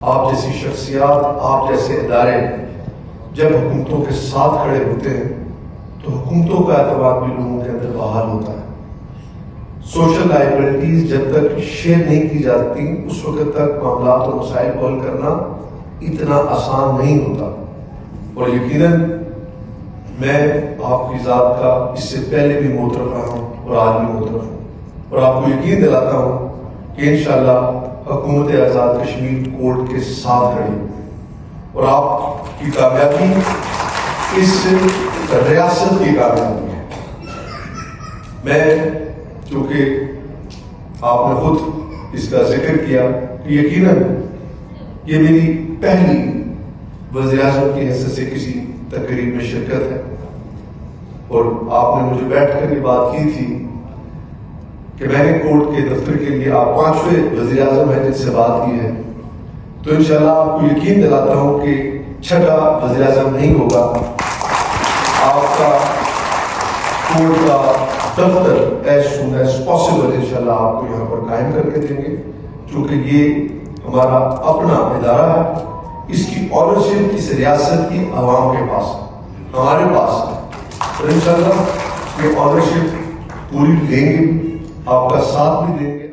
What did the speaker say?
آپ جیسی شخصیات، آپ جیسے ادارے جب حکومتوں کے ساتھ کھڑے ہوتے ہیں تو حکومتوں کا اعتماد بھی لوگوں کے اندر بحال ہوتا ہے۔ سوشل لائبلٹیز جب تک شیئر نہیں کی جاتی اس وقت تک معاملات اور مسائل کو حل کرنا اتنا آسان نہیں ہوتا، اور یقیناً میں آپ کی ذات کا اس سے پہلے بھی معترف رہا ہوں اور آج بھی معترف ہوں، اور آپ کو یقین دلاتا ہوں کہ انشاءاللہ حکومت آزاد کشمیر کورٹ کے ساتھ کھڑی اور آپ کی کامیابی اس ریاست کی کامیابی ہے۔ میں چونکہ آپ نے خود اس کا ذکر کیا کہ یقیناً یہ میری پہلی وزیر اعظم کی حیثیت سے کسی تقریب میں شرکت ہے، اور آپ نے مجھے بیٹھ کر یہ بات کی تھی کہ میں نے کورٹ کے دفتر کے لیے آپ 5ویں وزیر اعظم ہیں جن سے بات کی ہے، تو انشاءاللہ آپ کو یقین دلاتا ہوں کہ 6واں وزیر اعظم نہیں ہوگا۔ آپ کا کورٹ کا دفتر ایز سون ایز پاسبل انشاءاللہ آپ کو یہاں پر قائم کر کے دیں گے، چونکہ یہ ہمارا اپنا ادارہ ہے، اس کی آنرشپ اس ریاست کی عوام کے پاس ہے، ہمارے پاس ہے، اور انشاءاللہ یہ آنرشپ پوری لیں گے، آپ کا ساتھ بھی دیں گے۔